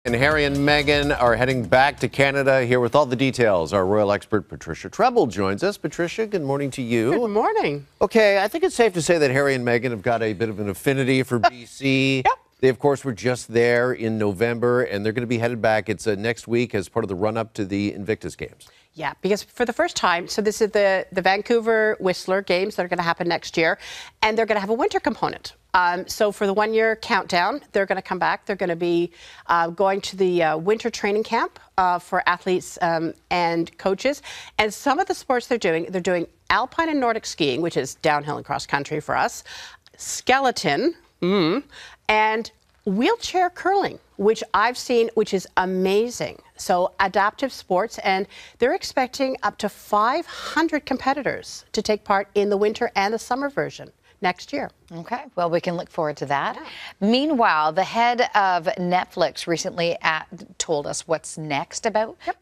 And Harry and Meghan are heading back to Canada. Here with all the details, our royal expert Patricia Treble joins us. Patricia, good morning to you. Good morning. Okay, I think it's safe to say that Harry and Meghan have got a bit of an affinity for BC. Yep. They, of course, were just there in November, and they're going to be headed back. It's next week as part of the run-up to the Invictus Games. Yeah, because for the first time, so this is the Vancouver Whistler Games that are going to happen next year, and they're going to have a winter component. So for the one-year countdown, they're going to come back. They're going to be going to the winter training camp for athletes and coaches. And some of the sports they're doing alpine and Nordic skiing, which is downhill and cross-country for us, skeleton, and wheelchair curling, which I've seen, which is amazing. So adaptive sports, and they're expecting up to 500 competitors to take part in the winter and the summer version next year. Okay, well, we can look forward to that. Yeah. Meanwhile, the head of Netflix recently told us what's next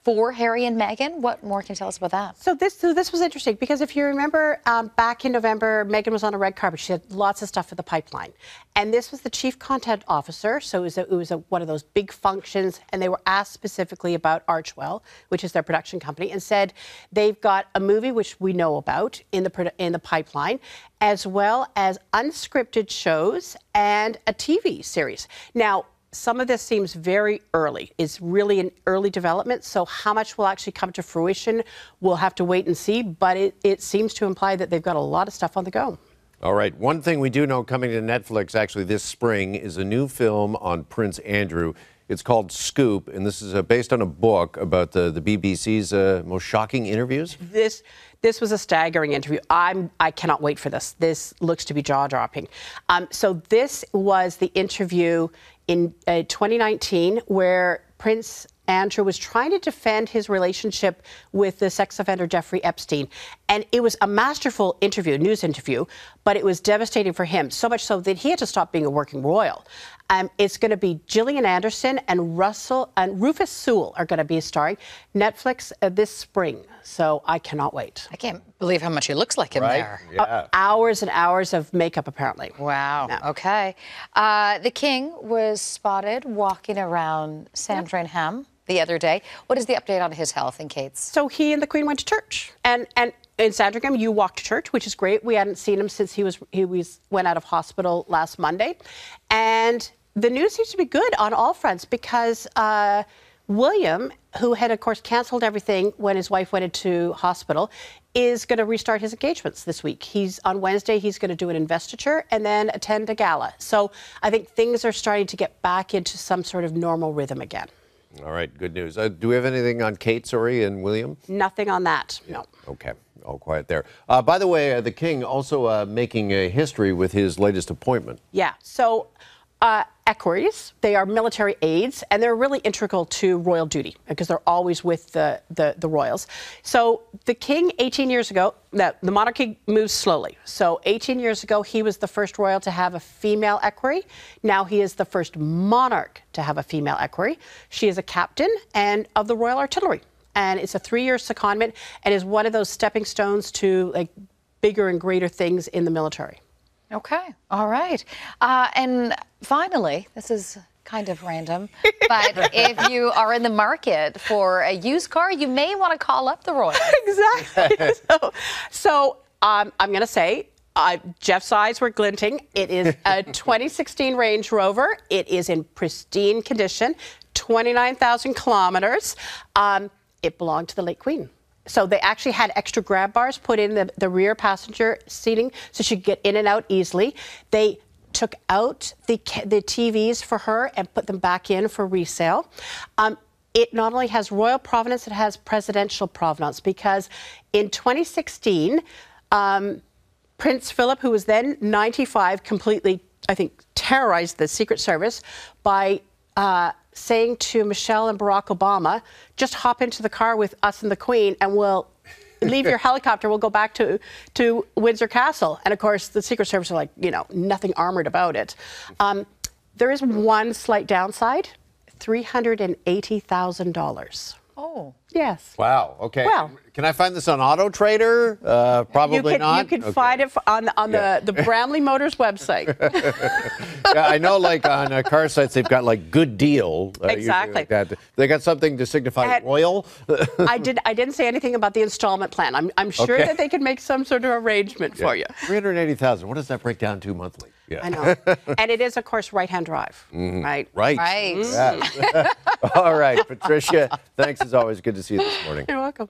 for Harry and Meghan. What more can you tell us about that? So this was interesting because if you remember back in November, Meghan was on a red carpet. She had lots of stuff for the pipeline. And this was the chief content officer. So it was one of those big functions. And they were asked specifically about Archwell, which is their production company, and said they've got a movie, which we know about, in the pipeline, as well as unscripted shows and a TV series. Now, some of this seems very early. It's really in early development, so how much will actually come to fruition, we'll have to wait and see, but it seems to imply that they've got a lot of stuff on the go. All right, one thing we do know coming to Netflix actually this spring is a new film on Prince Andrew. It's called Scoop, and this is based on a book about the BBC's most shocking interviews. This was a staggering interview. I cannot wait for this. This looks to be jaw-dropping. So this was the interview in 2019 where Prince Andrew was trying to defend his relationship with the sex offender Jeffrey Epstein. And it was a masterful interview, news interview, but it was devastating for him, so much so that he had to stop being a working royal. It's going to be Gillian Anderson and Rufus Sewell are going to be starring Netflix this spring. So I cannot wait. I can't believe how much he looks like him there. Yeah. Hours and hours of makeup, apparently. Wow. Yeah. Okay. The king was spotted walking around Sandringham the other day. What is the update on his health and Kate's? So he and the Queen went to church, and in Sandringham, you walked to church, which is great. We hadn't seen him since he went out of hospital last Monday, and the news seems to be good on all fronts because William, who had of course canceled everything when his wife went into hospital, is going to restart his engagements this week. On Wednesday, he's going to do an investiture and then attend a gala. So I think things are starting to get back into some sort of normal rhythm again. All right, good news. Do we have anything on Kate, and William? Nothing on that, no. Okay, all quiet there. By the way, the king also making a history with his latest appointment. Yeah, so equerries, they are military aides, and they're really integral to royal duty because they're always with the royals. So the king, 18 years ago, the monarchy moves slowly. So 18 years ago, he was the first royal to have a female equerry. Now he is the first monarch to have a female equerry. She is a captain of the Royal Artillery. And it's a 3-year secondment and is one of those stepping stones to like bigger and greater things in the military. Okay, all right. And finally, this is kind of random, but if you are in the market for a used car, you may want to call up the Royals. Exactly. So I'm going to say Jeff's eyes were glinting. It is a 2016 Range Rover. It is in pristine condition, 29,000 kilometers. It belonged to the late Queen. So they actually had extra grab bars put in the rear passenger seating so she could get in and out easily. They took out the TVs for her and put them back in for resale. It not only has royal provenance, it has presidential provenance because in 2016, Prince Philip, who was then 95, completely, I think, terrorized the Secret Service by saying to Michelle and Barack Obama, just hop into the car with us and the Queen and we'll leave your helicopter, we'll go back to Windsor Castle. And of course, the Secret Service are like, nothing armored about it. There is one slight downside, $380,000. Oh. Yes. Wow. Okay. Well, can I find this on Auto Trader? Probably not. You can find it on the Bramley Motors website. Yeah, I know, like on car sites, they've got like good deal. Exactly. Like that. They got something to signify royal. I didn't say anything about the installment plan. I'm sure that they can make some sort of arrangement for you. $380,000. What does that break down to monthly? Yeah. I know. And it is, of course, right-hand drive. Right. Right. Right. Yeah. All right, Patricia. Thanks as always. Good to see you this morning. You're welcome.